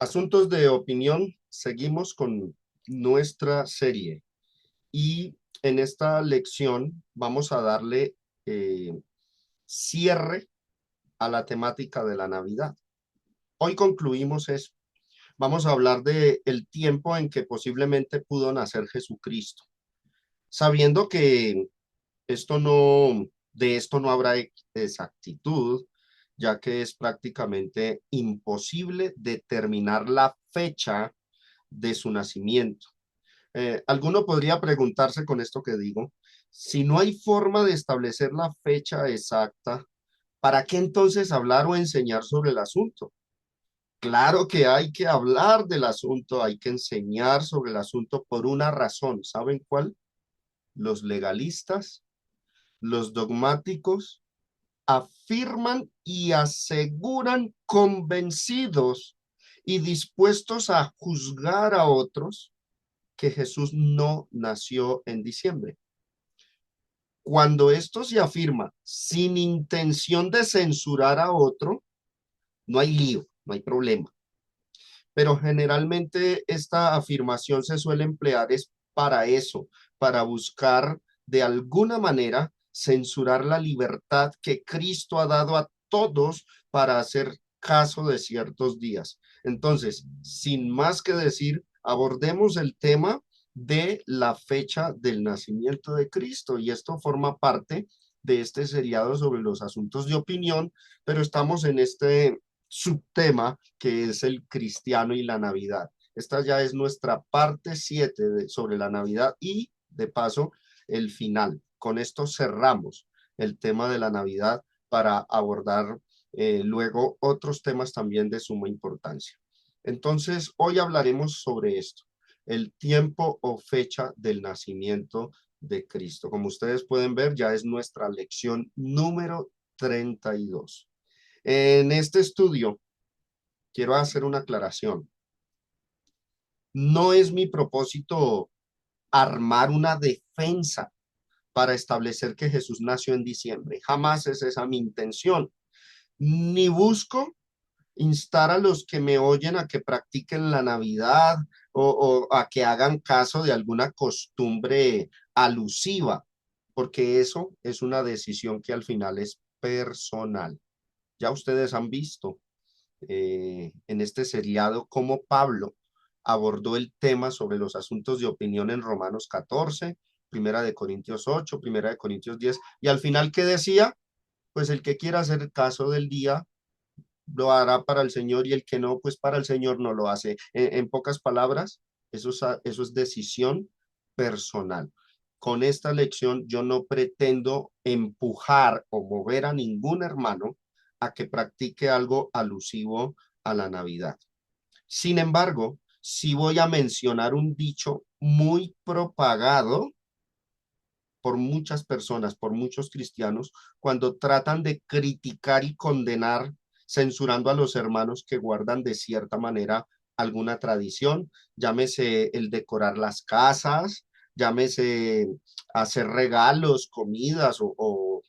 Asuntos de opinión, seguimos con nuestra serie y en esta lección vamos a darle cierre a la temática de la Navidad. Hoy concluimos eso. Vamos a hablar de el tiempo en que posiblemente pudo nacer Jesucristo, sabiendo que de esto no habrá exactitud, ya que es prácticamente imposible determinar la fecha de su nacimiento. Alguno podría preguntarse con esto que digo, si no hay forma de establecer la fecha exacta, ¿para qué entonces hablar o enseñar sobre el asunto? Claro que hay que hablar del asunto, hay que enseñar sobre el asunto por una razón. ¿Saben cuál? Los legalistas, los dogmáticos, afirman y aseguran convencidos y dispuestos a juzgar a otros que Jesús no nació en diciembre. Cuando esto se afirma sin intención de censurar a otro, no hay lío, no hay problema. Pero generalmente esta afirmación se suele emplear es para eso, para buscar de alguna manera censurar la libertad que Cristo ha dado a todos para hacer caso de ciertos días. Entonces, sin más que decir, abordemos el tema de la fecha del nacimiento de Cristo y esto forma parte de este seriado sobre los asuntos de opinión, pero estamos en este subtema que es el cristiano y la Navidad. Esta ya es nuestra parte 7 sobre la Navidad y de paso el final. Con esto cerramos el tema de la Navidad para abordar luego otros temas también de suma importancia. Entonces, hoy hablaremos sobre esto, el tiempo o fecha del nacimiento de Cristo. Como ustedes pueden ver, ya es nuestra lección número 32. En este estudio, quiero hacer una aclaración. No es mi propósito armar una defensa para establecer que Jesús nació en diciembre. Jamás es esa mi intención. Ni busco instar a los que me oyen a que practiquen la Navidad o a que hagan caso de alguna costumbre alusiva, porque eso es una decisión que al final es personal. Ya ustedes han visto en este seriado cómo Pablo abordó el tema sobre los asuntos de opinión en Romanos 14, Primera de Corintios 8, Primera de Corintios 10, y al final, ¿qué decía? Pues el que quiera hacer caso del día lo hará para el Señor y el que no, pues para el Señor no lo hace. En pocas palabras, eso es decisión personal. Con esta lección yo no pretendo empujar o mover a ningún hermano a que practique algo alusivo a la Navidad. Sin embargo, sí voy a mencionar un dicho muy propagado por muchas personas, por muchos cristianos, cuando tratan de criticar y condenar, censurando a los hermanos que guardan de cierta manera alguna tradición, llámese el decorar las casas, llámese hacer regalos, comidas o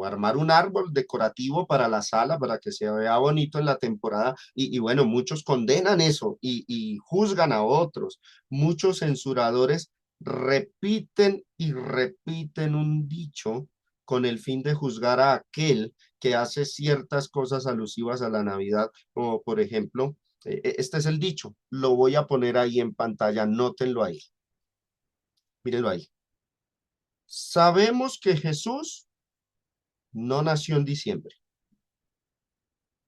armar un árbol decorativo para la sala para que se vea bonito en la temporada. Y bueno, muchos condenan eso y juzgan a otros. Muchos censuradores repiten y repiten un dicho con el fin de juzgar a aquel que hace ciertas cosas alusivas a la Navidad, como por ejemplo, este es el dicho, lo voy a poner ahí en pantalla, nótenlo ahí, mírenlo ahí. Sabemos que Jesús no nació en diciembre.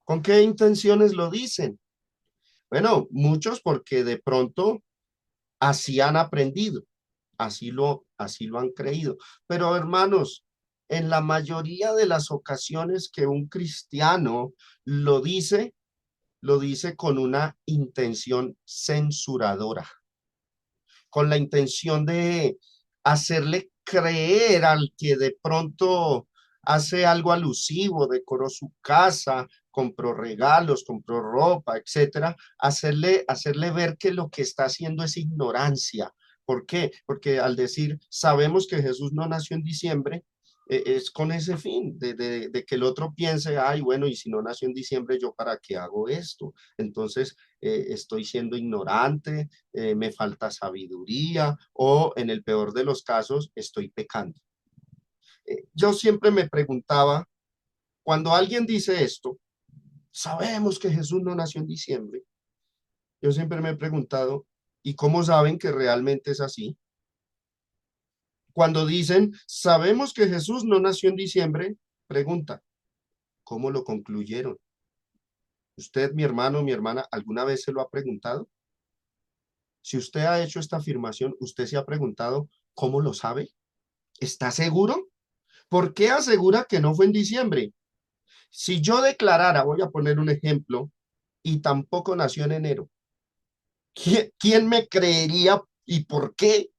¿Con qué intenciones lo dicen? Bueno, muchos porque de pronto así han aprendido. Así lo han creído. Pero hermanos, en la mayoría de las ocasiones que un cristiano lo dice con una intención censuradora, con la intención de hacerle creer al que de pronto hace algo alusivo, decoró su casa, compró regalos, compró ropa, etcétera, hacerle ver que lo que está haciendo es ignorancia. ¿Por qué? Porque al decir, sabemos que Jesús no nació en diciembre, Es con ese fin, de que el otro piense, ay, bueno, y si no nació en diciembre, ¿yo para qué hago esto? Entonces, estoy siendo ignorante, me falta sabiduría, o en el peor de los casos, estoy pecando. Yo siempre me preguntaba, cuando alguien dice esto, sabemos que Jesús no nació en diciembre. Yo siempre me he preguntado, ¿y cómo saben que realmente es así? Cuando dicen, sabemos que Jesús no nació en diciembre, pregunta, ¿cómo lo concluyeron? ¿Usted, mi hermano, mi hermana, alguna vez se lo ha preguntado? Si usted ha hecho esta afirmación, ¿usted se ha preguntado cómo lo sabe? ¿Está seguro? ¿Por qué asegura que no fue en diciembre? Si yo declarara, voy a poner un ejemplo, y tampoco nació en enero, ¿quién me creería y por qué?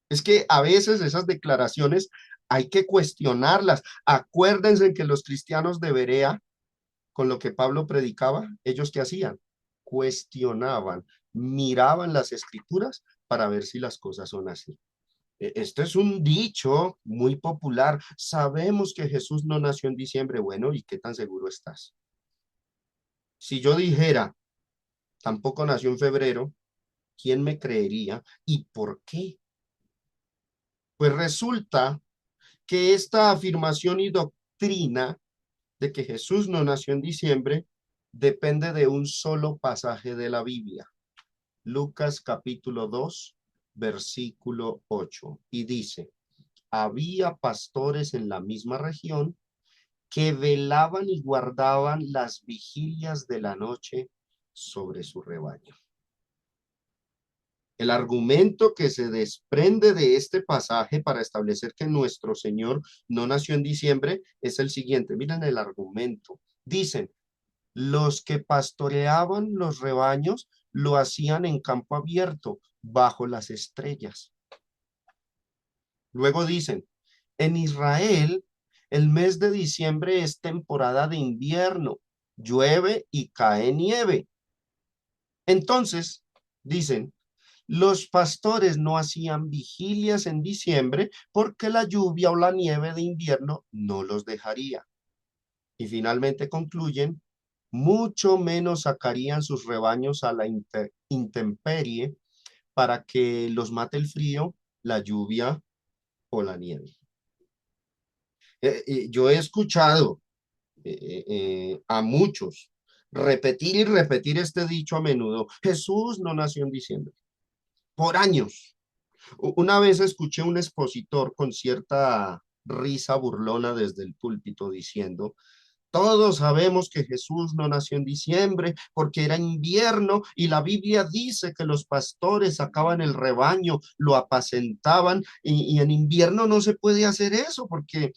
Es que a veces esas declaraciones hay que cuestionarlas. Acuérdense que los cristianos de Berea, con lo que Pablo predicaba, ellos qué hacían? Cuestionaban, miraban las escrituras para ver si las cosas son así. Este es un dicho muy popular. Sabemos que Jesús no nació en diciembre. Bueno, ¿y qué tan seguro estás? Si yo dijera, tampoco nació en febrero, ¿quién me creería y por qué? Pues resulta que esta afirmación y doctrina de que Jesús no nació en diciembre depende de un solo pasaje de la Biblia, Lucas capítulo 2, versículo 8, y dice, había pastores en la misma región que velaban y guardaban las vigilias de la noche sobre su rebaño. El argumento que se desprende de este pasaje para establecer que nuestro Señor no nació en diciembre es el siguiente. Miren el argumento. Dicen, los que pastoreaban los rebaños lo hacían en campo abierto, bajo las estrellas. Luego dicen, en Israel, el mes de diciembre es temporada de invierno, llueve y cae nieve. Entonces, dicen, los pastores no hacían vigilias en diciembre porque la lluvia o la nieve de invierno no los dejaría. Y finalmente concluyen, mucho menos sacarían sus rebaños a la intemperie para que los mate el frío, la lluvia o la nieve. Yo he escuchado a muchos repetir y repetir este dicho a menudo. Jesús no nació en diciembre. Por años. Una vez escuché un expositor con cierta risa burlona desde el púlpito diciendo, todos sabemos que Jesús no nació en diciembre porque era invierno y la Biblia dice que los pastores sacaban el rebaño, lo apacentaban y en invierno no se puede hacer eso porque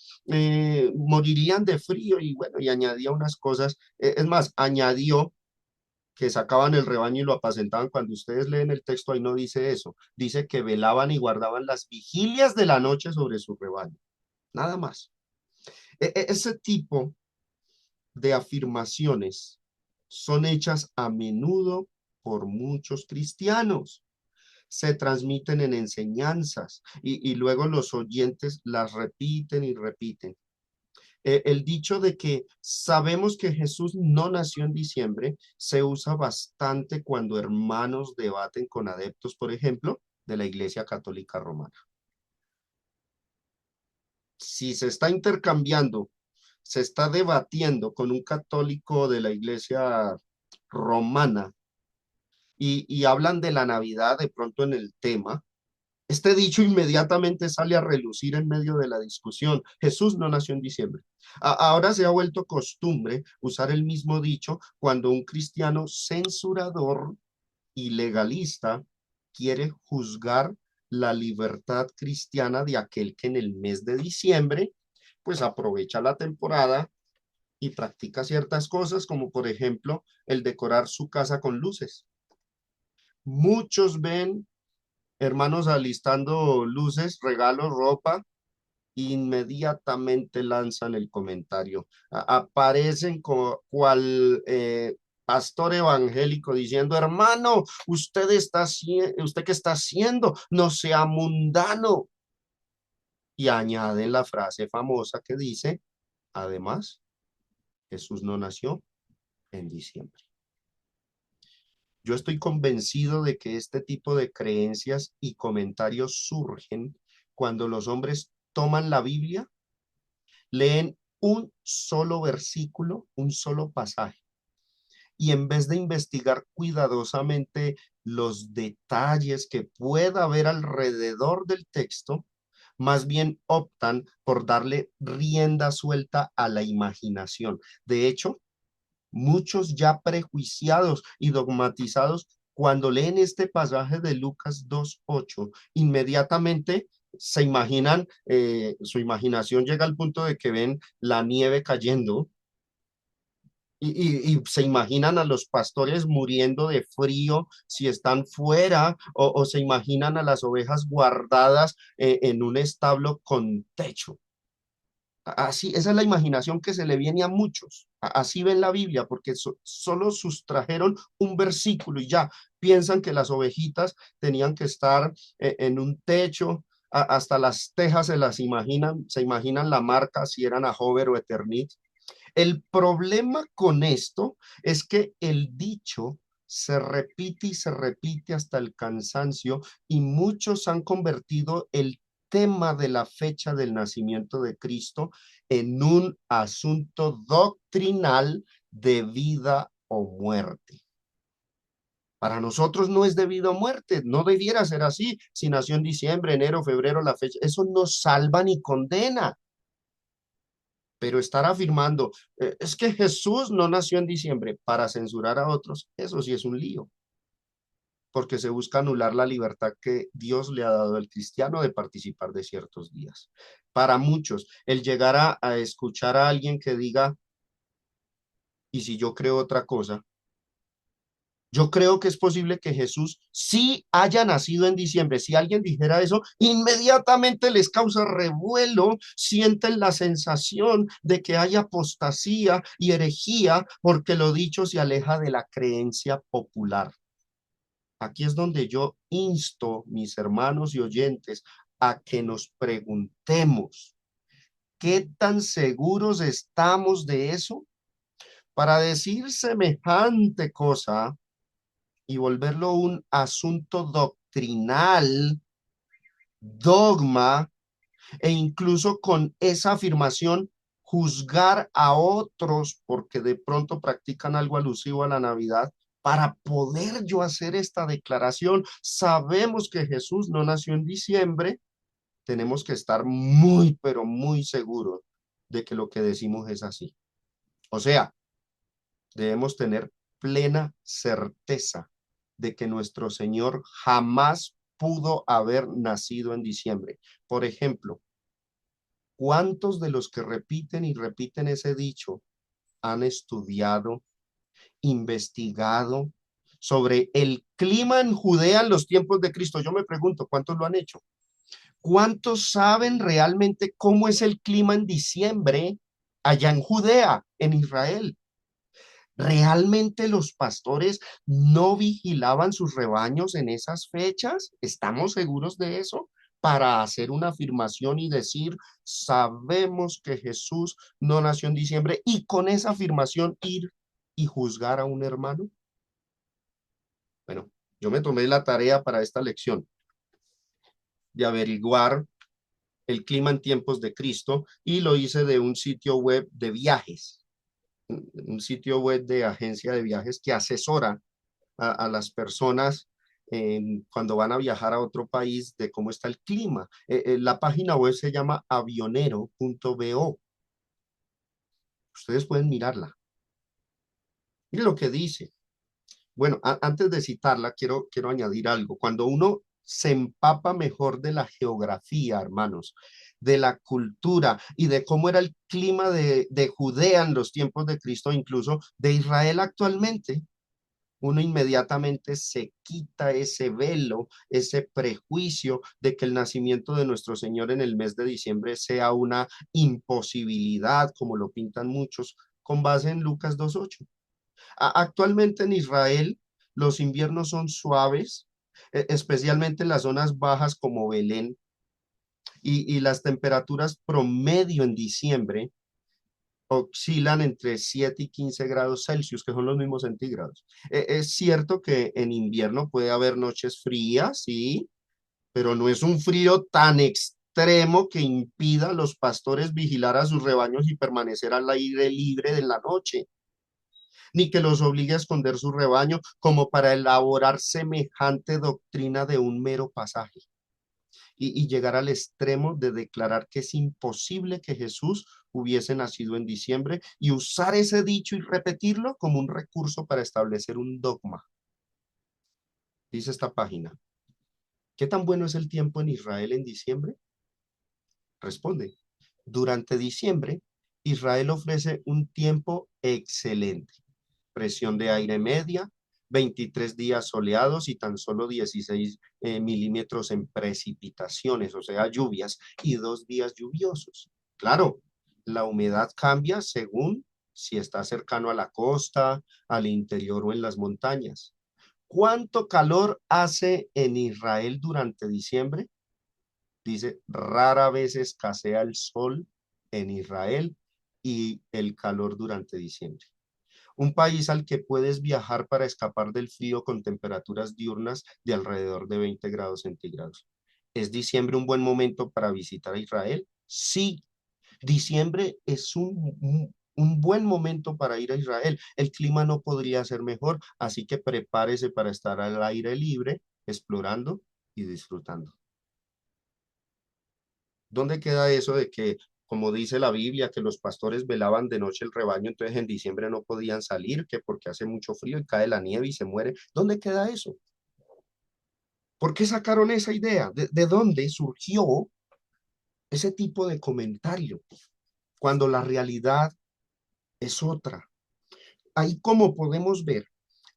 morirían de frío y bueno, y añadía unas cosas. Es más, añadió que sacaban el rebaño y lo apacentaban. Cuando ustedes leen el texto, ahí no dice eso. Dice que velaban y guardaban las vigilias de la noche sobre su rebaño. Nada más. Ese tipo de afirmaciones son hechas a menudo por muchos cristianos. Se transmiten en enseñanzas y luego los oyentes las repiten y repiten. El dicho de que sabemos que Jesús no nació en diciembre se usa bastante cuando hermanos debaten con adeptos, por ejemplo, de la Iglesia Católica Romana. Si se está intercambiando, se está debatiendo con un católico de la Iglesia Romana y hablan de la Navidad de pronto en el tema, este dicho inmediatamente sale a relucir en medio de la discusión. Jesús no nació en diciembre. Ahora se ha vuelto costumbre usar el mismo dicho cuando un cristiano censurador y legalista quiere juzgar la libertad cristiana de aquel que en el mes de diciembre pues aprovecha la temporada y practica ciertas cosas, como por ejemplo el decorar su casa con luces. Muchos ven hermanos alistando luces, regalos, ropa, inmediatamente lanzan el comentario. Aparecen cual pastor evangélico diciendo, hermano, usted qué está haciendo, no sea mundano. y añaden la frase famosa que dice, además, Jesús no nació en diciembre. Yo estoy convencido de que este tipo de creencias y comentarios surgen cuando los hombres toman la Biblia, leen un solo versículo, un solo pasaje, y en vez de investigar cuidadosamente los detalles que pueda haber alrededor del texto, más bien optan por darle rienda suelta a la imaginación. De hecho, muchos ya prejuiciados y dogmatizados, cuando leen este pasaje de Lucas 2:8, inmediatamente se imaginan, su imaginación llega al punto de que ven la nieve cayendo y se imaginan a los pastores muriendo de frío si están fuera o se imaginan a las ovejas guardadas en un establo con techo. Así, esa es la imaginación que se le viene a muchos. Así ven la Biblia, porque solo sustrajeron un versículo y ya piensan que las ovejitas tenían que estar en un techo, hasta las tejas se imaginan la marca si eran a Hover o Eternit. El problema con esto es que el dicho se repite y se repite hasta el cansancio y muchos han convertido el tema de la fecha del nacimiento de Cristo en un asunto doctrinal de vida o muerte. Para nosotros no es debido a muerte, no debiera ser así. Si nació en diciembre, enero, febrero, la fecha, eso no salva ni condena. Pero estar afirmando, es que Jesús no nació en diciembre para censurar a otros, eso sí es un lío, porque se busca anular la libertad que Dios le ha dado al cristiano de participar de ciertos días. Para muchos, el llegar a escuchar a alguien que diga, y si yo creo otra cosa, yo creo que es posible que Jesús sí haya nacido en diciembre. Si alguien dijera eso, inmediatamente les causa revuelo, sienten la sensación de que hay apostasía y herejía porque lo dicho se aleja de la creencia popular. Aquí es donde yo insto, mis hermanos y oyentes, a que nos preguntemos, ¿qué tan seguros estamos de eso? Para decir semejante cosa y volverlo un asunto doctrinal, dogma, e incluso con esa afirmación juzgar a otros porque de pronto practican algo alusivo a la Navidad. Para poder yo hacer esta declaración, sabemos que Jesús no nació en diciembre, tenemos que estar muy, pero muy seguros de que lo que decimos es así. O sea, debemos tener plena certeza de que nuestro Señor jamás pudo haber nacido en diciembre. Por ejemplo, ¿cuántos de los que repiten y repiten ese dicho han estudiado, investigado sobre el clima en Judea en los tiempos de Cristo? Yo me pregunto, ¿cuántos lo han hecho? ¿Cuántos saben realmente cómo es el clima en diciembre allá en Judea, en Israel? ¿Realmente los pastores no vigilaban sus rebaños en esas fechas? ¿Estamos seguros de eso? Para hacer una afirmación y decir, sabemos que Jesús no nació en diciembre y con esa afirmación ir y juzgar a un hermano. Bueno, yo me tomé la tarea para esta lección de averiguar el clima en tiempos de Cristo y lo hice de un sitio web de viajes, un sitio web de agencia de viajes que asesora a las personas cuando van a viajar a otro país de cómo está el clima. La página web se llama avionero.bo. Ustedes pueden mirarla. Mire lo que dice. Bueno, antes de citarla, quiero añadir algo. Cuando uno se empapa mejor de la geografía, hermanos, de la cultura y de cómo era el clima de Judea en los tiempos de Cristo, incluso de Israel actualmente, uno inmediatamente se quita ese velo, ese prejuicio de que el nacimiento de nuestro Señor en el mes de diciembre sea una imposibilidad, como lo pintan muchos, con base en Lucas 2:8. Actualmente en Israel los inviernos son suaves, especialmente en las zonas bajas como Belén, y las temperaturas promedio en diciembre oscilan entre 7 y 15 grados Celsius, que son los mismos centígrados. Es cierto que en invierno puede haber noches frías, sí, pero no es un frío tan extremo que impida a los pastores vigilar a sus rebaños y permanecer al aire libre de la noche, ni que los obligue a esconder su rebaño como para elaborar semejante doctrina de un mero pasaje y llegar al extremo de declarar que es imposible que Jesús hubiese nacido en diciembre y usar ese dicho y repetirlo como un recurso para establecer un dogma. Dice esta página, ¿qué tan bueno es el tiempo en Israel en diciembre? Responde, durante diciembre, Israel ofrece un tiempo excelente. Presión de aire media, 23 días soleados y tan solo 16 milímetros en precipitaciones, o sea, lluvias, y 2 días lluviosos. Claro, la humedad cambia según si está cercano a la costa, al interior o en las montañas. ¿Cuánto calor hace en Israel durante diciembre? Dice, rara vez escasea el sol en Israel y el calor durante diciembre. Un país al que puedes viajar para escapar del frío con temperaturas diurnas de alrededor de 20 grados centígrados. ¿Es diciembre un buen momento para visitar a Israel? Sí, diciembre es un buen momento para ir a Israel. El clima no podría ser mejor, así que prepárese para estar al aire libre, explorando y disfrutando. ¿Dónde queda eso de que, como dice la Biblia, que los pastores velaban de noche el rebaño, entonces en diciembre no podían salir, que porque hace mucho frío y cae la nieve y se muere? ¿Dónde queda eso? ¿Por qué sacaron esa idea? ¿De dónde surgió ese tipo de comentario cuando la realidad es otra? Ahí como podemos ver,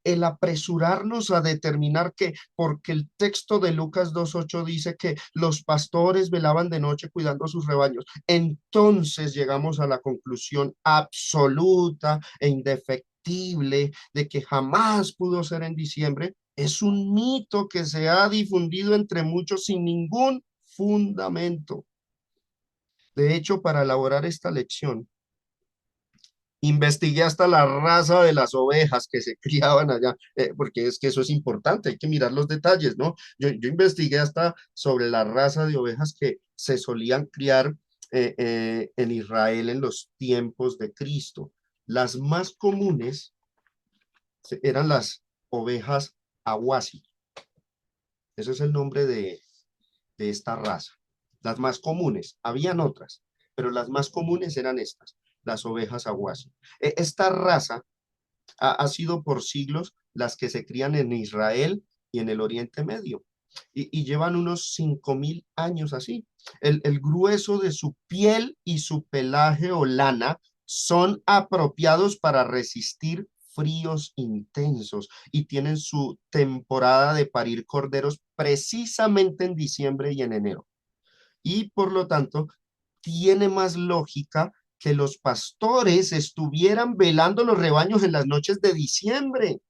el apresurarnos a determinar que, porque el texto de Lucas 2:8 dice que los pastores velaban de noche cuidando sus rebaños, entonces llegamos a la conclusión absoluta e indefectible de que jamás pudo ser en diciembre. Es un mito que se ha difundido entre muchos sin ningún fundamento. De hecho, para elaborar esta lección, investigué hasta la raza de las ovejas que se criaban allá, porque es que eso es importante, hay que mirar los detalles, ¿no? Yo investigué hasta sobre la raza de ovejas que se solían criar en Israel en los tiempos de Cristo. Las más comunes eran las ovejas awasi. Ese es el nombre de esta raza. Las más comunes, habían otras, pero las más comunes eran estas, las ovejas awasi. Esta raza ha sido por siglos las que se crían en Israel y en el Oriente Medio. Y llevan unos 5.000 años así. El grueso de su piel y su pelaje o lana son apropiados para resistir fríos intensos y tienen su temporada de parir corderos precisamente en diciembre y en enero. Y por lo tanto, tiene más lógica que los pastores estuvieran velando los rebaños en las noches de diciembre,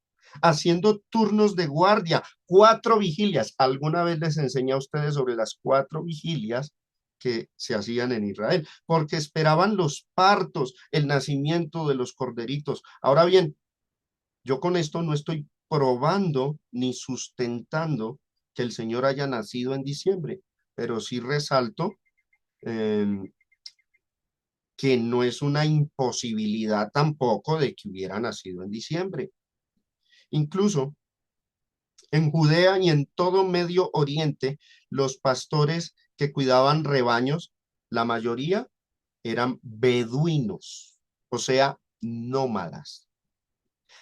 haciendo turnos de guardia, 4 vigilias. ¿Alguna vez les enseñé a ustedes sobre las 4 vigilias que se hacían en Israel? Porque esperaban los partos, el nacimiento de los corderitos. Ahora bien, yo con esto no estoy probando ni sustentando que el Señor haya nacido en diciembre, pero sí resalto eh, que no es una imposibilidad tampoco de que hubiera nacido en diciembre. Incluso en Judea y en todo Medio Oriente, los pastores que cuidaban rebaños, la mayoría eran beduinos, o sea, nómadas.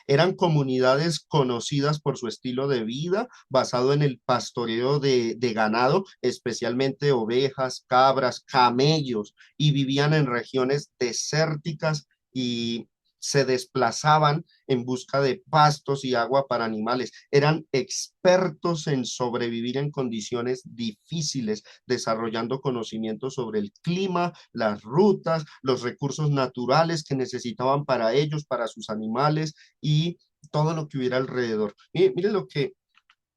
Eran comunidades conocidas por su estilo de vida basado en el pastoreo de ganado, especialmente ovejas, cabras, camellos, y vivían en regiones desérticas y se desplazaban en busca de pastos y agua para animales. Eran expertos en sobrevivir en condiciones difíciles, desarrollando conocimientos sobre el clima, las rutas, los recursos naturales que necesitaban para ellos, para sus animales y todo lo que hubiera alrededor. Mire lo que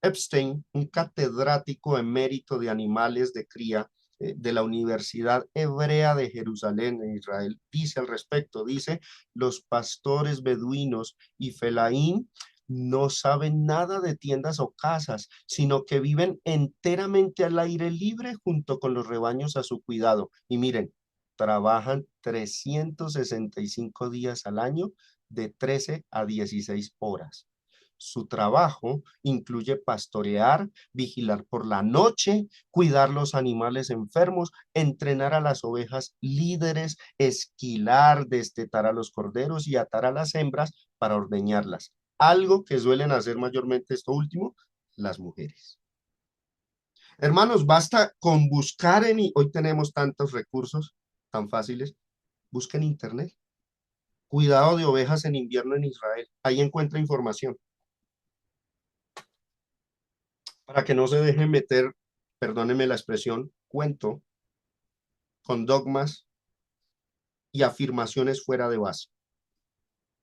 Epstein, un catedrático emérito de animales de cría, de la Universidad Hebrea de Jerusalén en Israel dice al respecto, dice, los pastores beduinos y felaín no saben nada de tiendas o casas, sino que viven enteramente al aire libre junto con los rebaños a su cuidado. Y miren, trabajan 365 días al año de 13 a 16 horas. Su trabajo incluye pastorear, vigilar por la noche, cuidar los animales enfermos, entrenar a las ovejas líderes, esquilar, destetar a los corderos y atar a las hembras para ordeñarlas. Algo que suelen hacer mayormente esto último, las mujeres. Hermanos, basta con buscar hoy tenemos tantos recursos tan fáciles, busquen internet. Cuidado de ovejas en invierno en Israel. Ahí encuentra información para que no se deje meter, perdónenme la expresión, cuento con dogmas y afirmaciones fuera de base.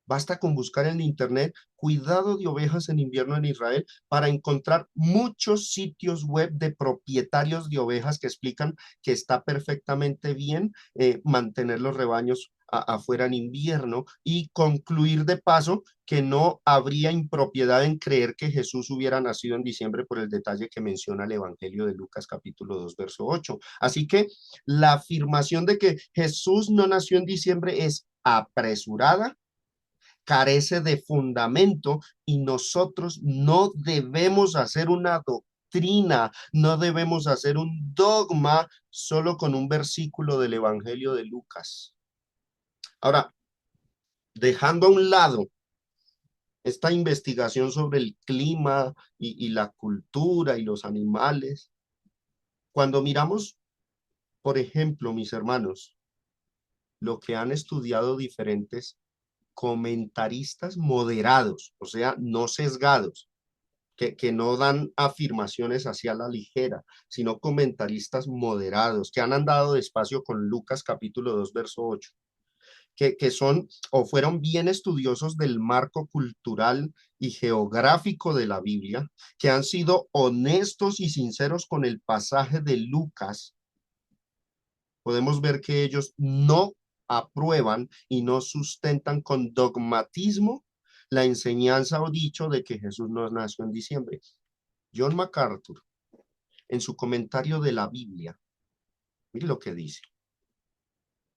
Basta con buscar en internet cuidado de ovejas en invierno en Israel para encontrar muchos sitios web de propietarios de ovejas que explican que está perfectamente bien mantener los rebaños afuera en invierno y concluir de paso que no habría impropiedad en creer que Jesús hubiera nacido en diciembre por el detalle que menciona el Evangelio de Lucas capítulo 2 verso 8. Así que la afirmación de que Jesús no nació en diciembre es apresurada, carece de fundamento y nosotros no debemos hacer una doctrina, no debemos hacer un dogma solo con un versículo del Evangelio de Lucas. Ahora, dejando a un lado esta investigación sobre el clima y la cultura y los animales, cuando miramos, por ejemplo, mis hermanos, lo que han estudiado diferentes comentaristas moderados, o sea, no sesgados, que no dan afirmaciones hacia la ligera, sino comentaristas moderados, que han andado despacio con Lucas capítulo 2 verso 8, que son o fueron bien estudiosos del marco cultural y geográfico de la Biblia, que han sido honestos y sinceros con el pasaje de Lucas. Podemos ver que ellos no aprueban y no sustentan con dogmatismo la enseñanza o dicho de que Jesús no nació en diciembre. John MacArthur, en su comentario de la Biblia, mire lo que dice.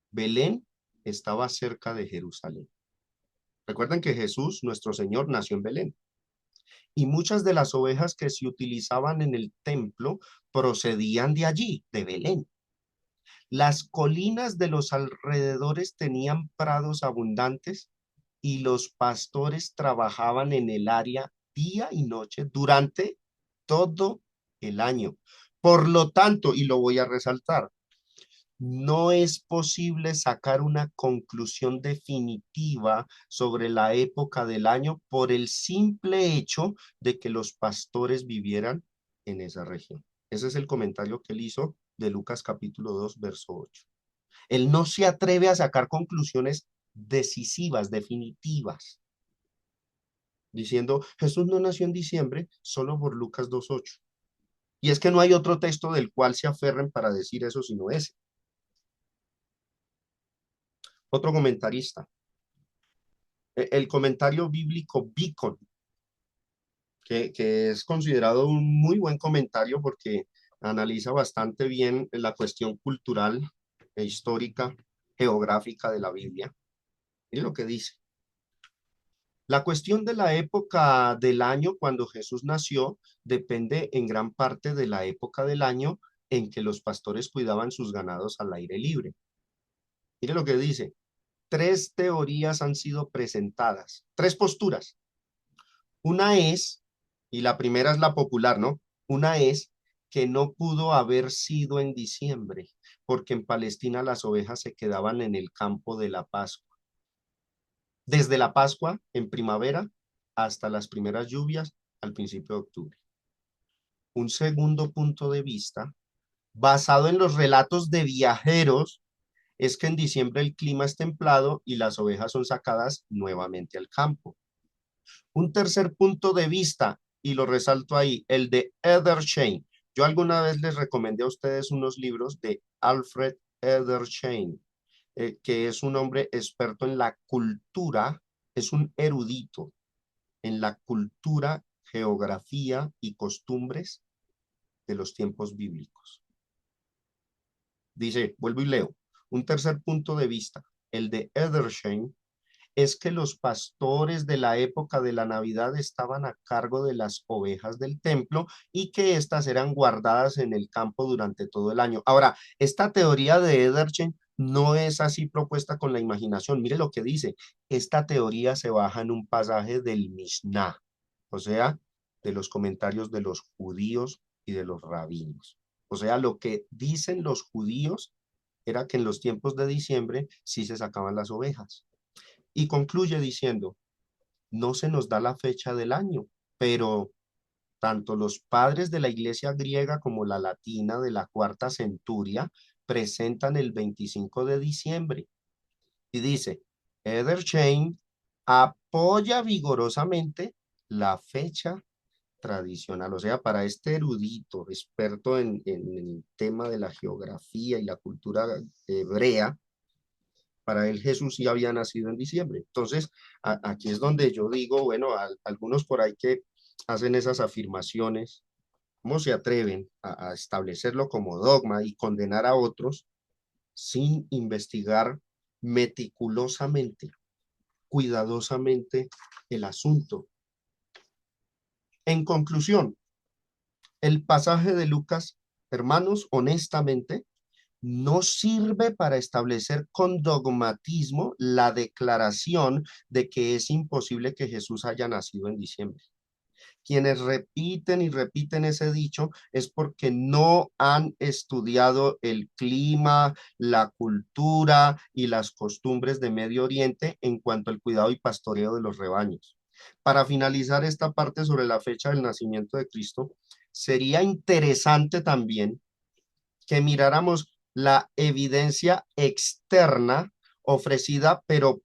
Belén estaba cerca de Jerusalén. Recuerden que Jesús, nuestro Señor, nació en Belén. Y muchas de las ovejas que se utilizaban en el templo procedían de allí, de Belén. Las colinas de los alrededores tenían prados abundantes y los pastores trabajaban en el área día y noche durante todo el año. Por lo tanto, y lo voy a resaltar, no es posible sacar una conclusión definitiva sobre la época del año por el simple hecho de que los pastores vivieran en esa región. Ese es el comentario que él hizo de Lucas capítulo 2, verso 8. Él no se atreve a sacar conclusiones decisivas, definitivas, diciendo, Jesús no nació en diciembre solo por Lucas 2:8. Y es que no hay otro texto del cual se aferren para decir eso, sino ese. Otro comentarista, el comentario bíblico Beacon, que es considerado un muy buen comentario porque analiza bastante bien la cuestión cultural e histórica, geográfica de la Biblia. Mire lo que dice. La cuestión de la época del año cuando Jesús nació depende en gran parte de la época del año en que los pastores cuidaban sus ganados al aire libre. Mire lo que dice. Tres teorías han sido presentadas, tres posturas. Una es, y la primera es la popular, ¿no? Una es que no pudo haber sido en diciembre, porque en Palestina las ovejas se quedaban en el campo de la Pascua. Desde la Pascua en primavera hasta las primeras lluvias al principio de octubre. Un segundo punto de vista, basado en los relatos de viajeros, es que en diciembre el clima es templado y las ovejas son sacadas nuevamente al campo. Un tercer punto de vista, y lo resalto ahí, el de Edersheim, Yo alguna vez les recomendé a ustedes unos libros de Alfred Edersheim, que es un hombre experto en la cultura, es un erudito en la cultura, geografía y costumbres de los tiempos bíblicos. Dice, vuelvo y leo, un tercer punto de vista, el de Edersheim, es que los pastores de la época de la Navidad estaban a cargo de las ovejas del templo y que éstas eran guardadas en el campo durante todo el año. Ahora, esta teoría de Edersheim no es así propuesta con la imaginación. Mire lo que dice. Esta teoría se baja en un pasaje del Mishnah, o sea, de los comentarios de los judíos y de los rabinos. O sea, lo que dicen los judíos era que en los tiempos de diciembre sí se sacaban las ovejas. Y concluye diciendo, no se nos da la fecha del año, pero tanto los padres de la iglesia griega como la latina de la cuarta centuria presentan el 25 de diciembre. Y dice, Edersheim apoya vigorosamente la fecha tradicional. O sea, para este erudito, experto en el tema de la geografía y la cultura hebrea, para él Jesús sí había nacido en diciembre. Entonces, aquí es donde yo digo, bueno, algunos por ahí que hacen esas afirmaciones, ¿cómo se atreven a establecerlo como dogma y condenar a otros sin investigar meticulosamente, cuidadosamente el asunto? En conclusión, el pasaje de Lucas, hermanos, honestamente, no sirve para establecer con dogmatismo la declaración de que es imposible que Jesús haya nacido en diciembre. Quienes repiten y repiten ese dicho es porque no han estudiado el clima, la cultura y las costumbres de Medio Oriente en cuanto al cuidado y pastoreo de los rebaños. Para finalizar esta parte sobre la fecha del nacimiento de Cristo, sería interesante también que miráramos la evidencia externa ofrecida, pero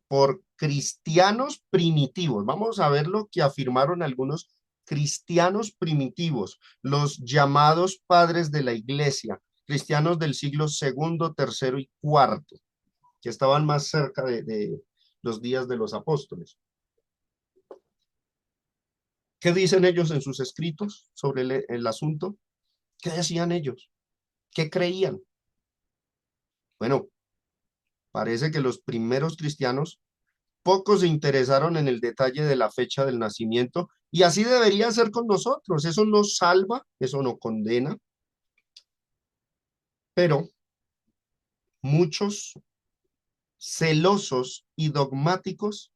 por cristianos primitivos. Vamos a ver lo que afirmaron algunos cristianos primitivos, los llamados padres de la iglesia, cristianos del siglo segundo, tercero y cuarto, que estaban más cerca de los días de los apóstoles. ¿Qué dicen ellos en sus escritos sobre el asunto? ¿Qué decían ellos? ¿Qué creían? Bueno, parece que los primeros cristianos pocos se interesaron en el detalle de la fecha del nacimiento y así debería ser con nosotros. Eso no salva, eso no condena, pero muchos celosos y dogmáticos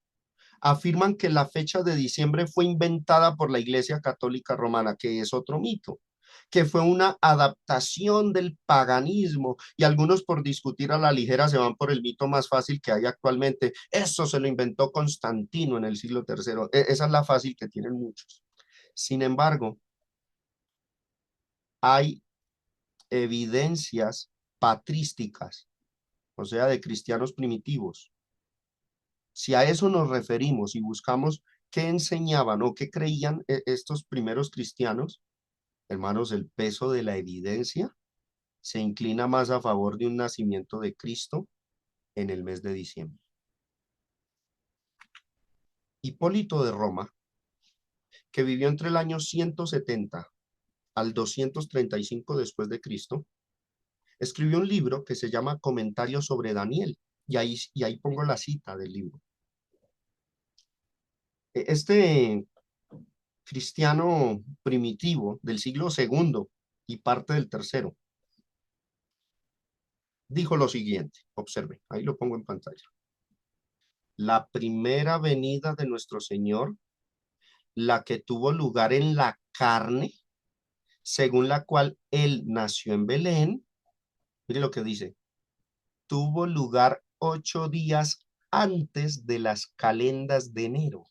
afirman que la fecha de diciembre fue inventada por la Iglesia Católica Romana, que es otro mito, que fue una adaptación del paganismo y algunos por discutir a la ligera se van por el mito más fácil que hay actualmente. Eso se lo inventó Constantino en el siglo III. Esa es la fácil que tienen muchos. Sin embargo, hay evidencias patrísticas, o sea, de cristianos primitivos. Si a eso nos referimos y buscamos qué enseñaban o qué creían estos primeros cristianos, hermanos, el peso de la evidencia se inclina más a favor de un nacimiento de Cristo en el mes de diciembre. Hipólito de Roma, que vivió entre el año 170 al 235 después de Cristo, escribió un libro que se llama Comentarios sobre Daniel, y ahí pongo la cita del libro. Este cristiano primitivo del siglo segundo y parte del tercero dijo lo siguiente, observe, ahí lo pongo en pantalla. La primera venida de nuestro Señor, la que tuvo lugar en la carne, según la cual él nació en Belén, mire lo que dice, tuvo lugar 8 días antes de las calendas de enero,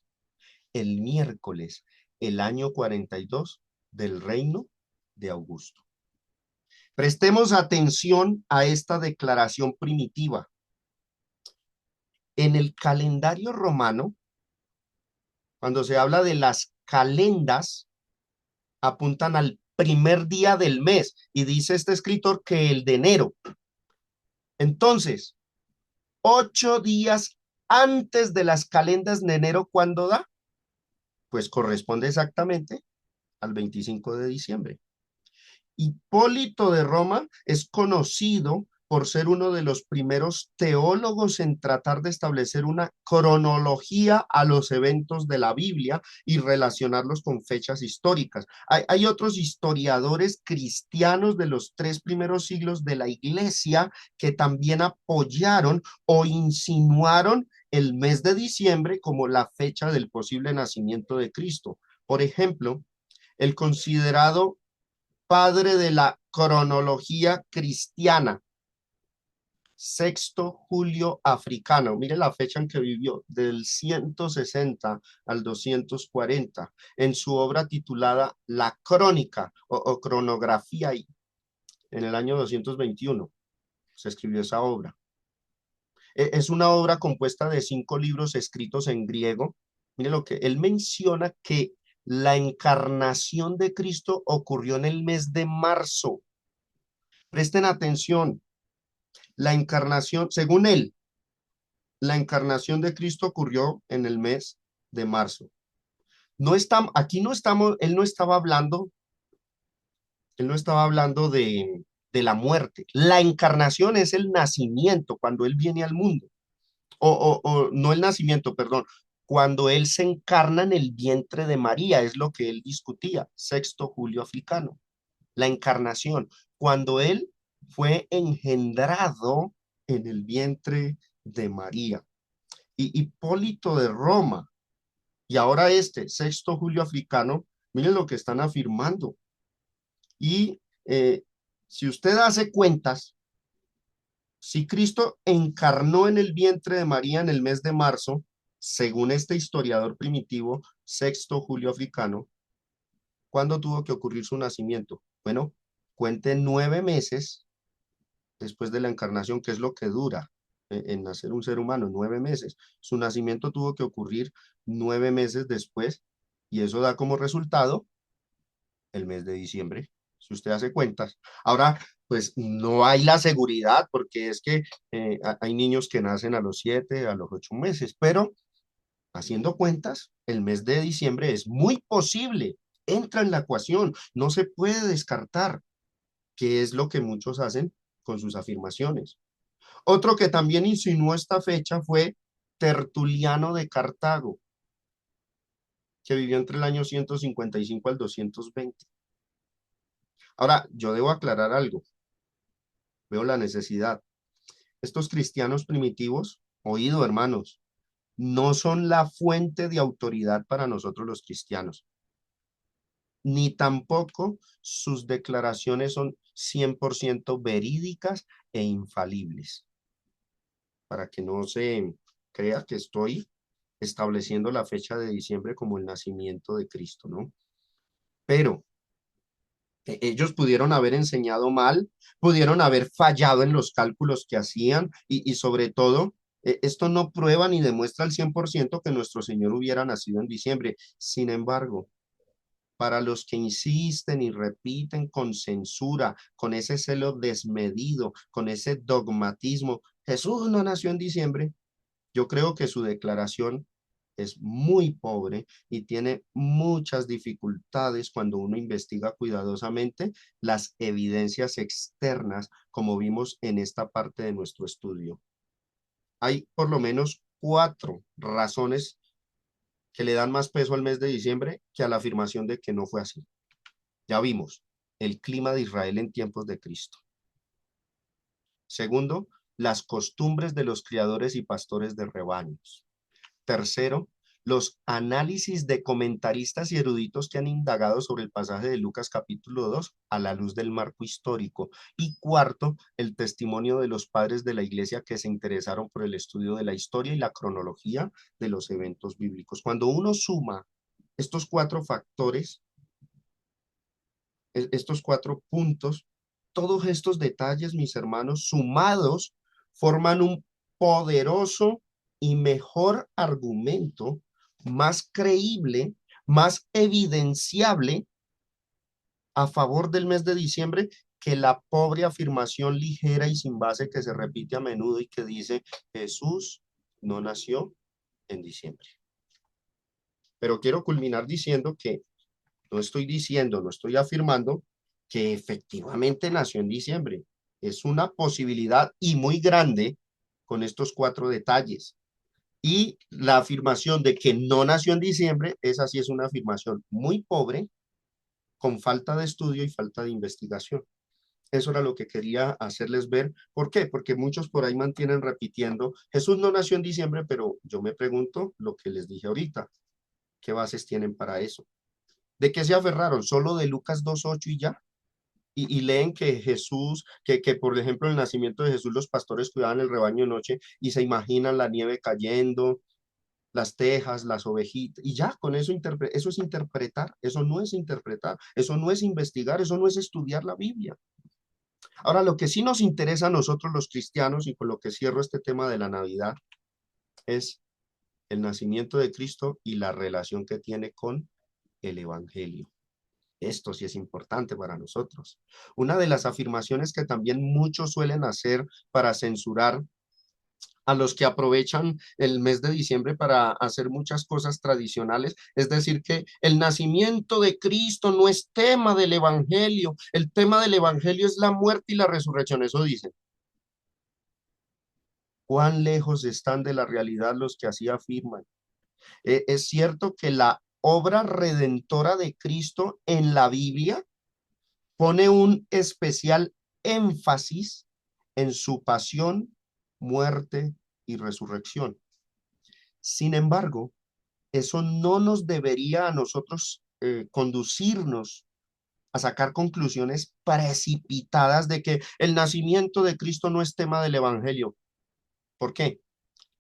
el miércoles, el año 42 del reino de Augusto. Prestemos atención a esta declaración primitiva. En el calendario romano, cuando se habla de las calendas, apuntan al primer día del mes. Y dice este escritor que el de enero. Entonces, 8 días antes de las calendas de enero, ¿cuándo da? Pues corresponde exactamente al 25 de diciembre. Hipólito de Roma es conocido por ser uno de los primeros teólogos en tratar de establecer una cronología a los eventos de la Biblia y relacionarlos con fechas históricas. Hay otros historiadores cristianos de los 3 primeros siglos de la Iglesia que también apoyaron o insinuaron el mes de diciembre como la fecha del posible nacimiento de Cristo. Por ejemplo, el considerado padre de la cronología cristiana, Sexto Julio Africano. Mire la fecha en que vivió, del 160 al 240, en su obra titulada La Crónica o Cronografía, en el año 221 se escribió esa obra. Es una obra compuesta de 5 libros escritos en griego. Mire lo que él menciona, que la encarnación de Cristo ocurrió en el mes de marzo. Presten atención, la encarnación, según él, la encarnación de Cristo ocurrió en el mes de marzo. No está, aquí no estamos, él no estaba hablando de la muerte. La encarnación es el nacimiento, cuando él viene al mundo. O no el nacimiento, perdón, cuando él se encarna en el vientre de María, es lo que él discutía, Sexto Julio Africano. La encarnación, cuando él fue engendrado en el vientre de María. Y Hipólito de Roma, y ahora este, Sexto Julio Africano, miren lo que están afirmando. Y si usted hace cuentas, si Cristo encarnó en el vientre de María en el mes de marzo, según este historiador primitivo, Sexto Julio Africano, ¿cuándo tuvo que ocurrir su nacimiento? Bueno, cuente 9 meses después de la encarnación, que es lo que dura en nacer un ser humano, 9 meses. Su nacimiento tuvo que ocurrir 9 meses después, y eso da como resultado el mes de diciembre, si usted hace cuentas. Ahora, pues no hay la seguridad, porque es que hay niños que nacen a los 7, a los 8 meses, pero haciendo cuentas, el mes de diciembre es muy posible, entra en la ecuación, no se puede descartar, que es lo que muchos hacen con sus afirmaciones. Otro que también insinuó esta fecha fue Tertuliano de Cartago, que vivió entre el año 155 al 220. Ahora, yo debo aclarar algo, veo la necesidad. Estos cristianos primitivos, oído hermanos, no son la fuente de autoridad para nosotros los cristianos, ni tampoco sus declaraciones son 100% verídicas e infalibles, para que no se crea que estoy estableciendo la fecha de diciembre como el nacimiento de Cristo, ¿no? Pero ellos pudieron haber enseñado mal, pudieron haber fallado en los cálculos que hacían y sobre todo, esto no prueba ni demuestra al 100% que nuestro Señor hubiera nacido en diciembre. Sin embargo, para los que insisten y repiten con censura, con ese celo desmedido, con ese dogmatismo, Jesús no nació en diciembre, yo creo que su declaración es muy pobre y tiene muchas dificultades cuando uno investiga cuidadosamente las evidencias externas, como vimos en esta parte de nuestro estudio. Hay por lo menos 4 razones que le dan más peso al mes de diciembre que a la afirmación de que no fue así. Ya vimos el clima de Israel en tiempos de Cristo. Segundo, las costumbres de los criadores y pastores de rebaños. Tercero, los análisis de comentaristas y eruditos que han indagado sobre el pasaje de Lucas capítulo 2 a la luz del marco histórico. Y cuarto, el testimonio de los padres de la iglesia que se interesaron por el estudio de la historia y la cronología de los eventos bíblicos. Cuando uno suma estos 4 factores, estos 4 puntos, todos estos detalles, mis hermanos, sumados, forman un poderoso y mejor argumento, más creíble, más evidenciable a favor del mes de diciembre que la pobre afirmación ligera y sin base que se repite a menudo y que dice Jesús no nació en diciembre. Pero quiero culminar diciendo que no estoy afirmando que efectivamente nació en diciembre. Es una posibilidad y muy grande con estos cuatro detalles. Y la afirmación de que no nació en diciembre, esa sí es una afirmación muy pobre, con falta de estudio y falta de investigación. Eso era lo que quería hacerles ver. ¿Por qué? Porque muchos por ahí mantienen repitiendo, Jesús no nació en diciembre, pero yo me pregunto lo que les dije ahorita, ¿qué bases tienen para eso? ¿De qué se aferraron? ¿Solo de Lucas 2:8 y ya? Y leen que Jesús, por ejemplo el nacimiento de Jesús, los pastores cuidaban el rebaño de noche y se imaginan la nieve cayendo, las tejas, las ovejitas, y ya, con eso, eso es interpretar, eso no es investigar, eso no es estudiar la Biblia. Ahora, lo que sí nos interesa a nosotros los cristianos, y con lo que cierro este tema de la Navidad, es el nacimiento de Cristo y la relación que tiene con el Evangelio. Esto sí es importante para nosotros. Una de las afirmaciones que también muchos suelen hacer para censurar a los que aprovechan el mes de diciembre para hacer muchas cosas tradicionales, es decir, que el nacimiento de Cristo no es tema del Evangelio, el tema del Evangelio es la muerte y la resurrección, eso dicen. ¿Cuán lejos están de la realidad los que así afirman? Es cierto que la obra redentora de Cristo en la Biblia pone un especial énfasis en su pasión, muerte y resurrección. Sin embargo, eso no nos debería a nosotros conducirnos a sacar conclusiones precipitadas de que el nacimiento de Cristo no es tema del Evangelio. ¿Por qué?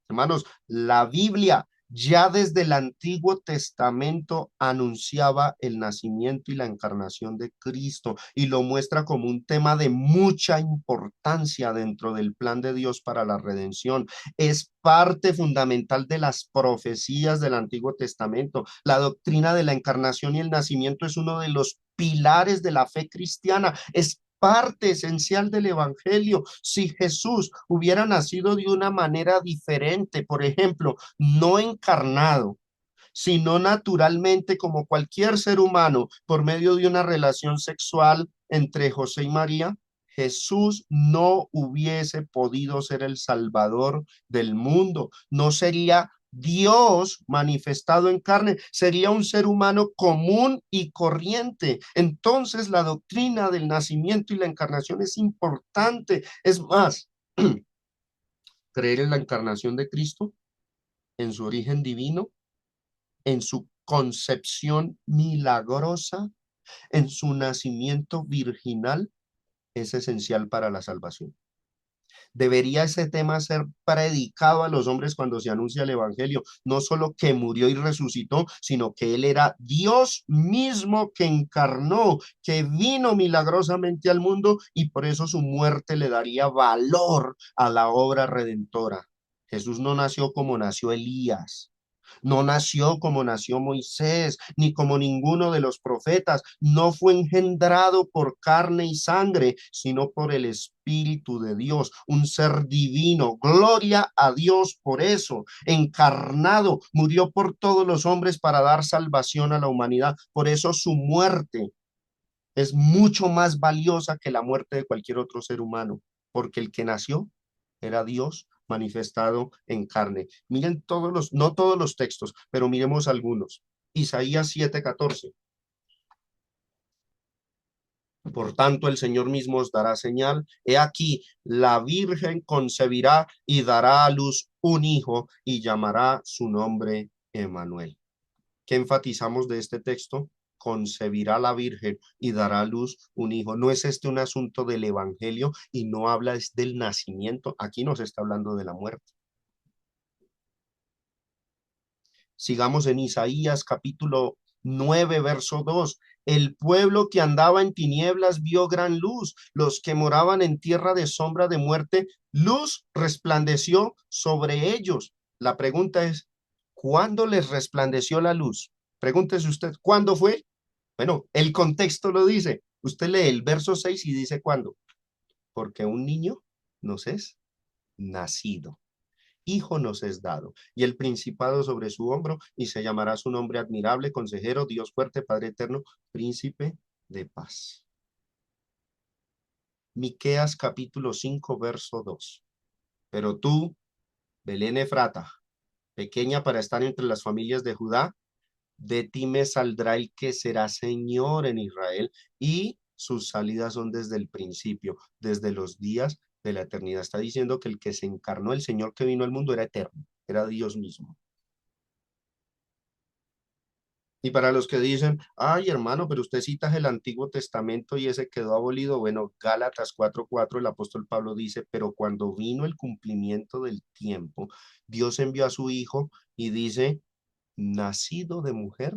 Hermanos, la Biblia ya desde el Antiguo Testamento anunciaba el nacimiento y la encarnación de Cristo y lo muestra como un tema de mucha importancia dentro del plan de Dios para la redención. Es parte fundamental de las profecías del Antiguo Testamento. La doctrina de la encarnación y el nacimiento es uno de los pilares de la fe cristiana. Es parte esencial del Evangelio. Si Jesús hubiera nacido de una manera diferente, por ejemplo, no encarnado, sino naturalmente como cualquier ser humano, por medio de una relación sexual entre José y María, Jesús no hubiese podido ser el Salvador del mundo, no sería Dios manifestado en carne, sería un ser humano común y corriente. Entonces la doctrina del nacimiento y la encarnación es importante. Es más, creer en la encarnación de Cristo, en su origen divino, en su concepción milagrosa, en su nacimiento virginal, es esencial para la salvación. Debería ese tema ser predicado a los hombres cuando se anuncia el Evangelio, no solo que murió y resucitó, sino que Él era Dios mismo que encarnó, que vino milagrosamente al mundo y por eso su muerte le daría valor a la obra redentora. Jesús no nació como nació Elías. No nació como nació Moisés, ni como ninguno de los profetas. No fue engendrado por carne y sangre, sino por el Espíritu de Dios, un ser divino. Gloria a Dios por eso. Encarnado, murió por todos los hombres para dar salvación a la humanidad. Por eso su muerte es mucho más valiosa que la muerte de cualquier otro ser humano, porque el que nació era Dios manifestado en carne. Miren no todos los textos, pero miremos algunos. Isaías 7:14. Por tanto, el Señor mismo os dará señal. He aquí, la Virgen concebirá y dará a luz un hijo y llamará su nombre Emmanuel. ¿Qué enfatizamos de este texto? Concebirá la Virgen y dará a luz un hijo. No es este un asunto del Evangelio y no habla del nacimiento. Aquí nos está hablando de la muerte. Sigamos en Isaías capítulo 9, verso 2. El pueblo que andaba en tinieblas vio gran luz. Los que moraban en tierra de sombra de muerte, luz resplandeció sobre ellos. La pregunta es, ¿cuándo les resplandeció la luz? Pregúntese usted, ¿cuándo fue? Bueno, el contexto lo dice. Usted lee el verso 6 y dice cuándo. Porque un niño nos es nacido, hijo nos es dado, y el principado sobre su hombro, y se llamará su nombre admirable, consejero, Dios fuerte, Padre eterno, príncipe de paz. Miqueas capítulo 5 verso 2. Pero tú, Belén Efrata, pequeña para estar entre las familias de Judá, de ti me saldrá el que será Señor en Israel, y sus salidas son desde el principio, desde los días de la eternidad. Está diciendo que el que se encarnó, el Señor que vino al mundo, era eterno, era Dios mismo. Y para los que dicen, ay hermano, pero usted cita el Antiguo Testamento y ese quedó abolido, bueno, Gálatas 4:4, el apóstol Pablo dice, pero cuando vino el cumplimiento del tiempo, Dios envió a su Hijo y dice, nacido de mujer,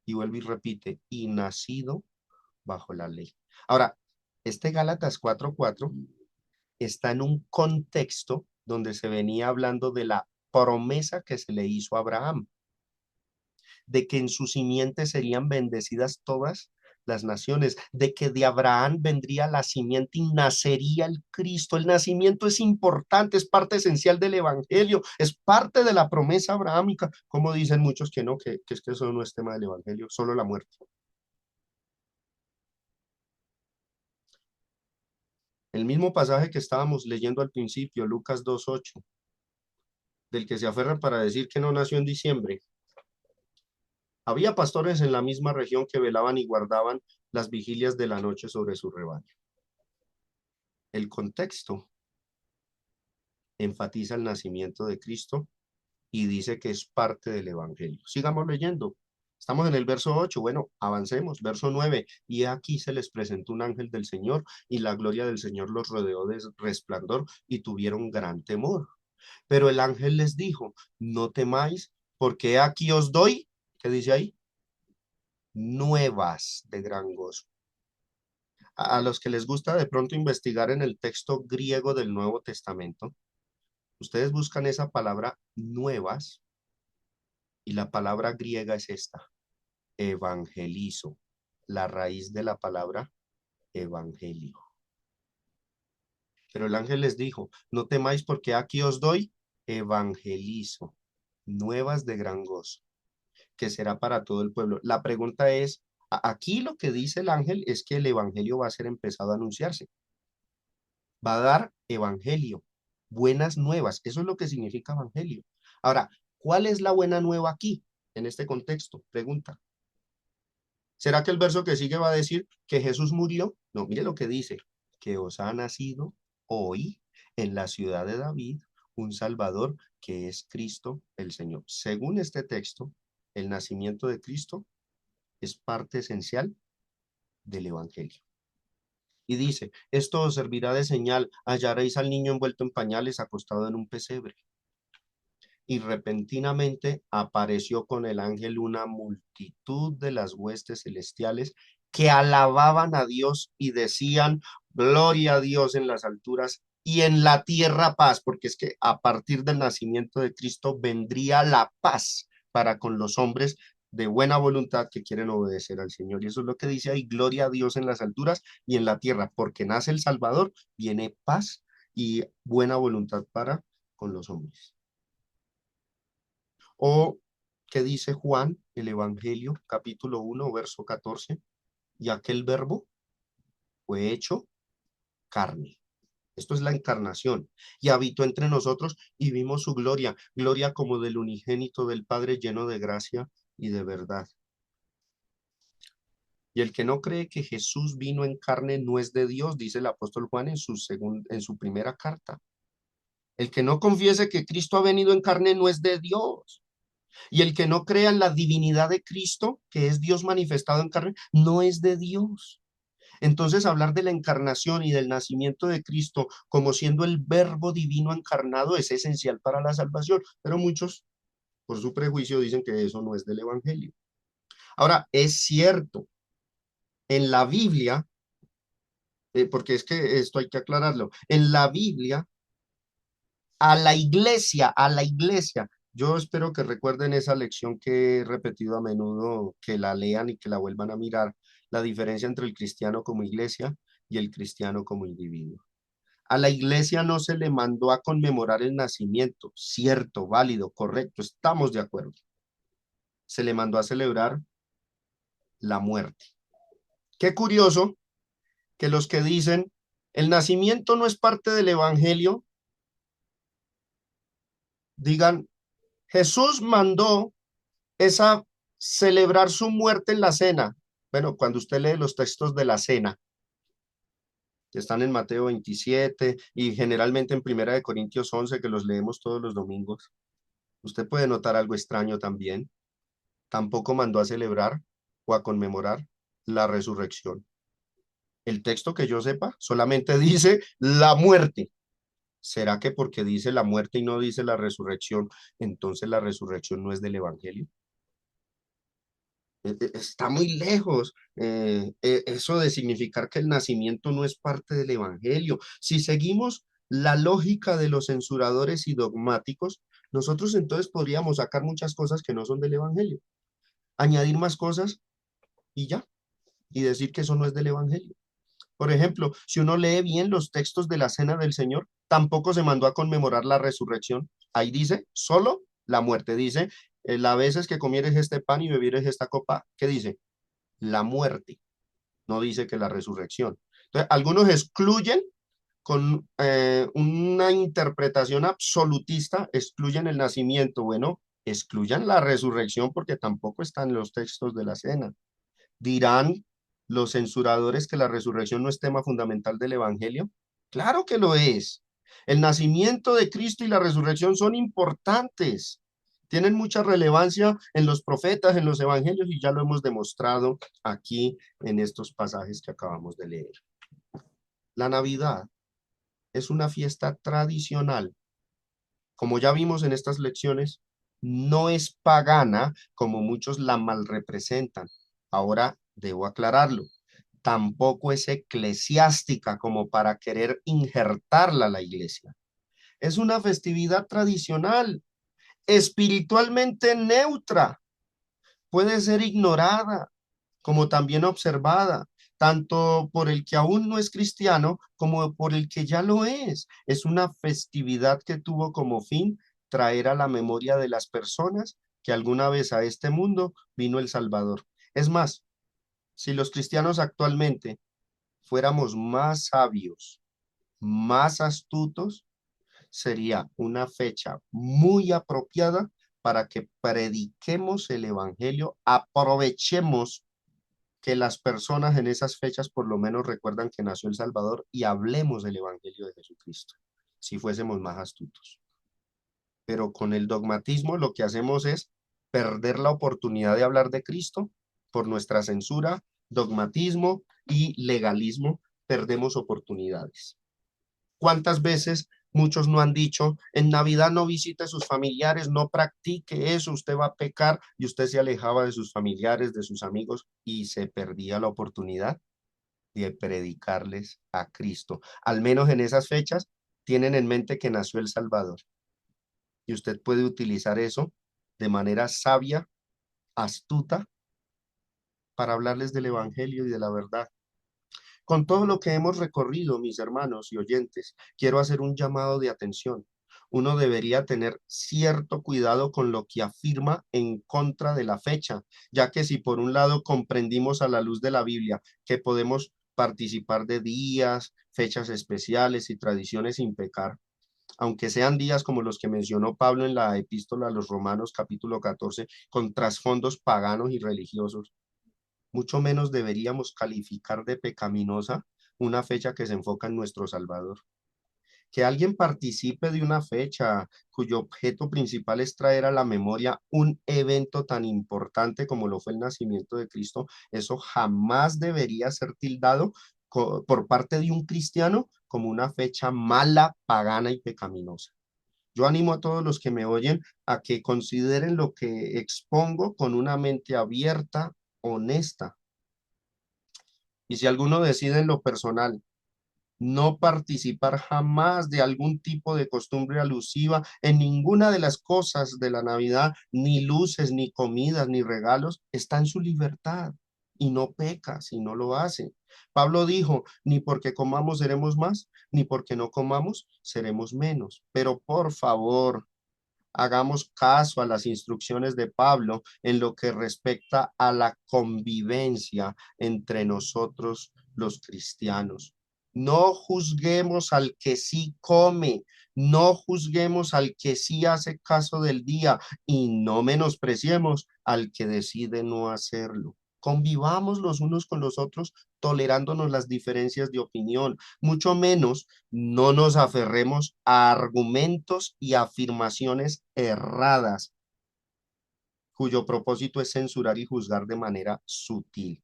y vuelve y repite, y nacido bajo la ley. Ahora, este Gálatas 4:4 está en un contexto donde se venía hablando de la promesa que se le hizo a Abraham, de que en su simiente serían bendecidas todas las naciones, de que de Abraham vendría la simiente y nacería el Cristo. El nacimiento es importante, es parte esencial del Evangelio, es parte de la promesa abrahámica, como dicen muchos que no, que es que eso no es tema del Evangelio, solo la muerte. El mismo pasaje que estábamos leyendo al principio, Lucas 2:8, del que se aferra para decir que no nació en diciembre. Había pastores en la misma región que velaban y guardaban las vigilias de la noche sobre su rebaño. El contexto enfatiza el nacimiento de Cristo y dice que es parte del Evangelio. Sigamos leyendo. Estamos en el verso 8. Bueno, avancemos. Verso 9. Y aquí se les presentó un ángel del Señor y la gloria del Señor los rodeó de resplandor y tuvieron gran temor. Pero el ángel les dijo, no temáis, porque aquí os doy, ¿qué dice ahí? Nuevas de gran gozo. A los que les gusta de pronto investigar en el texto griego del Nuevo Testamento, ustedes buscan esa palabra nuevas y la palabra griega es esta, evangelizo, la raíz de la palabra evangelio. Pero el ángel les dijo, no temáis porque aquí os doy evangelizo, nuevas de gran gozo, que será para todo el pueblo. La pregunta es, aquí lo que dice el ángel es que el evangelio va a ser empezado a anunciarse, va a dar evangelio, buenas nuevas, eso es lo que significa evangelio. Ahora, ¿cuál es la buena nueva aquí, en este contexto? Pregunta. ¿Será que el verso que sigue va a decir que Jesús murió? No, mire lo que dice, que os ha nacido hoy en la ciudad de David un Salvador que es Cristo el Señor. Según este texto, el nacimiento de Cristo es parte esencial del Evangelio. Y dice, esto os servirá de señal, hallaréis al niño envuelto en pañales acostado en un pesebre. Y repentinamente apareció con el ángel una multitud de las huestes celestiales que alababan a Dios y decían, gloria a Dios en las alturas y en la tierra paz, porque es que a partir del nacimiento de Cristo vendría la paz para con los hombres de buena voluntad que quieren obedecer al Señor. Y eso es lo que dice ahí, gloria a Dios en las alturas y en la tierra, porque nace el Salvador, viene paz y buena voluntad para con los hombres. O ¿qué dice Juan, el Evangelio, capítulo 1 verso 14? Y aquel verbo fue hecho carne. Esto es la encarnación. Y habitó entre nosotros y vimos su gloria, gloria como del unigénito del Padre lleno de gracia y de verdad. Y el que no cree que Jesús vino en carne no es de Dios, dice el apóstol Juan en su primera carta. El que no confiese que Cristo ha venido en carne no es de Dios. Y el que no crea en la divinidad de Cristo, que es Dios manifestado en carne, no es de Dios. Entonces, hablar de la encarnación y del nacimiento de Cristo como siendo el verbo divino encarnado es esencial para la salvación, pero muchos, por su prejuicio, dicen que eso no es del Evangelio. Ahora, es cierto, en la Biblia, porque es que esto hay que aclararlo, en la Biblia, a la iglesia Yo espero que recuerden esa lección que he repetido a menudo, que la lean y que la vuelvan a mirar, la diferencia entre el cristiano como iglesia y el cristiano como individuo. A la iglesia no se le mandó a conmemorar el nacimiento, cierto, válido, correcto, estamos de acuerdo. Se le mandó a celebrar la muerte. Qué curioso que los que dicen el nacimiento no es parte del evangelio, digan Jesús mandó esa celebrar su muerte en la cena. Bueno, cuando usted lee los textos de la cena, que están en Mateo 27 y generalmente en Primera de Corintios 11, que los leemos todos los domingos, usted puede notar algo extraño también. Tampoco mandó a celebrar o a conmemorar la resurrección. El texto que yo sepa solamente dice la muerte. ¿Será que porque dice la muerte y no dice la resurrección, entonces la resurrección no es del evangelio? Está muy lejos eso de significar que el nacimiento no es parte del evangelio. Si seguimos la lógica de los censuradores y dogmáticos, nosotros entonces podríamos sacar muchas cosas que no son del evangelio, añadir más cosas y ya, y decir que eso no es del evangelio. Por ejemplo, si uno lee bien los textos de la Cena del Señor, tampoco se mandó a conmemorar la resurrección. Ahí dice solo la muerte. Dice, las veces que comieres este pan y bebieres esta copa, ¿qué dice? La muerte. No dice que la resurrección. Entonces, algunos excluyen con una interpretación absolutista, excluyen el nacimiento. Bueno, excluyan la resurrección porque tampoco están en los textos de la Cena. ¿Dirán los censuradores que la resurrección no es tema fundamental del Evangelio? Claro que lo es. El nacimiento de Cristo y la resurrección son importantes. Tienen mucha relevancia en los profetas, en los evangelios, y ya lo hemos demostrado aquí en estos pasajes que acabamos de leer. La Navidad es una fiesta tradicional. Como ya vimos en estas lecciones, no es pagana como muchos la malrepresentan. Ahora debo aclararlo. Tampoco es eclesiástica como para querer injertarla a la iglesia. Es una festividad tradicional, espiritualmente neutra. Puede ser ignorada como también observada, tanto por el que aún no es cristiano como por el que ya lo es. Es una festividad que tuvo como fin traer a la memoria de las personas que alguna vez a este mundo vino el Salvador. Es más, si los cristianos actualmente fuéramos más sabios, más astutos, sería una fecha muy apropiada para que prediquemos el Evangelio, aprovechemos que las personas en esas fechas por lo menos recuerdan que nació el Salvador y hablemos del Evangelio de Jesucristo, si fuésemos más astutos. Pero con el dogmatismo lo que hacemos es perder la oportunidad de hablar de Cristo por nuestra censura, dogmatismo y legalismo, perdemos oportunidades. ¿Cuántas veces muchos no han dicho, en Navidad no visite a sus familiares, no practique eso, usted va a pecar y usted se alejaba de sus familiares, de sus amigos y se perdía la oportunidad de predicarles a Cristo? Al menos en esas fechas tienen en mente que nació el Salvador y usted puede utilizar eso de manera sabia, astuta, para hablarles del Evangelio y de la verdad. Con todo lo que hemos recorrido, mis hermanos y oyentes, quiero hacer un llamado de atención. Uno debería tener cierto cuidado con lo que afirma en contra de la fecha, ya que si por un lado comprendimos a la luz de la Biblia que podemos participar de días, fechas especiales y tradiciones sin pecar, aunque sean días como los que mencionó Pablo en la epístola a los Romanos capítulo 14, con trasfondos paganos y religiosos, mucho menos deberíamos calificar de pecaminosa una fecha que se enfoca en nuestro Salvador. Que alguien participe de una fecha cuyo objeto principal es traer a la memoria un evento tan importante como lo fue el nacimiento de Cristo, eso jamás debería ser tildado por parte de un cristiano como una fecha mala, pagana y pecaminosa. Yo animo a todos los que me oyen a que consideren lo que expongo con una mente abierta, honesta. Y si alguno decide en lo personal no participar jamás de algún tipo de costumbre alusiva en ninguna de las cosas de la Navidad, ni luces, ni comidas, ni regalos, está en su libertad y no peca si no lo hace. Pablo dijo, ni porque comamos seremos más, ni porque no comamos seremos menos. Pero por favor, hagamos caso a las instrucciones de Pablo en lo que respecta a la convivencia entre nosotros los cristianos. No juzguemos al que sí come, no juzguemos al que sí hace caso del día y no menospreciemos al que decide no hacerlo. Convivamos los unos con los otros, tolerándonos las diferencias de opinión, mucho menos no nos aferremos a argumentos y afirmaciones erradas, cuyo propósito es censurar y juzgar de manera sutil.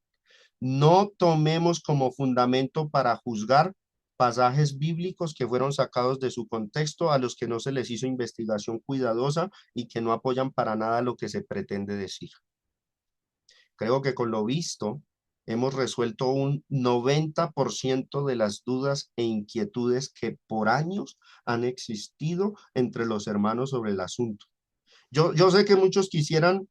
No tomemos como fundamento para juzgar pasajes bíblicos que fueron sacados de su contexto, a los que no se les hizo investigación cuidadosa y que no apoyan para nada lo que se pretende decir. Creo que con lo visto hemos resuelto un 90% de las dudas e inquietudes que por años han existido entre los hermanos sobre el asunto. Yo sé que muchos quisieran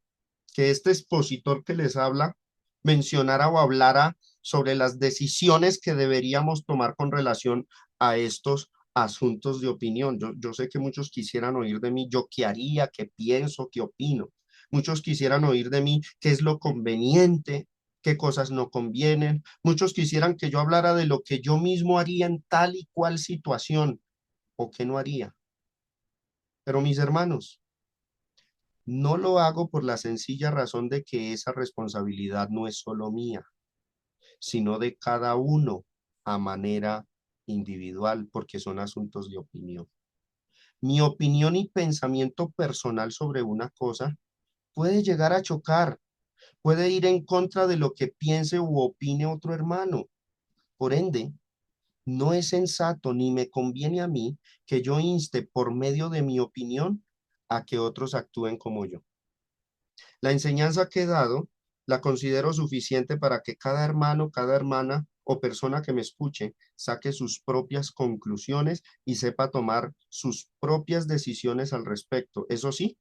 que este expositor que les habla mencionara o hablara sobre las decisiones que deberíamos tomar con relación a estos asuntos de opinión. Yo sé que muchos quisieran oír de mí yo qué haría, qué pienso, qué opino. Muchos quisieran oír de mí qué es lo conveniente, qué cosas no convienen. Muchos quisieran que yo hablara de lo que yo mismo haría en tal y cual situación o qué no haría. Pero mis hermanos, no lo hago por la sencilla razón de que esa responsabilidad no es solo mía, sino de cada uno a manera individual, porque son asuntos de opinión. Mi opinión y pensamiento personal sobre una cosa puede llegar a chocar, puede ir en contra de lo que piense u opine otro hermano. Por ende, no es sensato ni me conviene a mí que yo inste por medio de mi opinión a que otros actúen como yo. La enseñanza que he dado la considero suficiente para que cada hermano, cada hermana o persona que me escuche saque sus propias conclusiones y sepa tomar sus propias decisiones al respecto. Eso sí,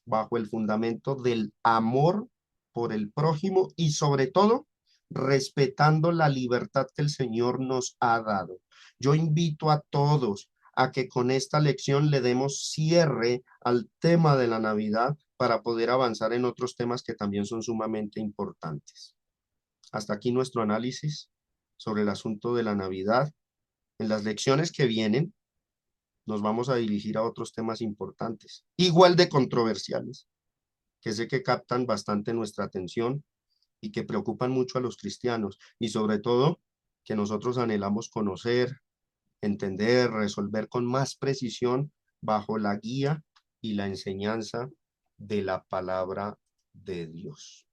bajo el fundamento del amor por el prójimo y sobre todo respetando la libertad que el Señor nos ha dado. Yo invito a todos a que con esta lección le demos cierre al tema de la Navidad para poder avanzar en otros temas que también son sumamente importantes. Hasta aquí nuestro análisis sobre el asunto de la Navidad. En las lecciones que vienen nos vamos a dirigir a otros temas importantes, igual de controversiales, que sé que captan bastante nuestra atención y que preocupan mucho a los cristianos y sobre todo que nosotros anhelamos conocer, entender, resolver con más precisión bajo la guía y la enseñanza de la palabra de Dios.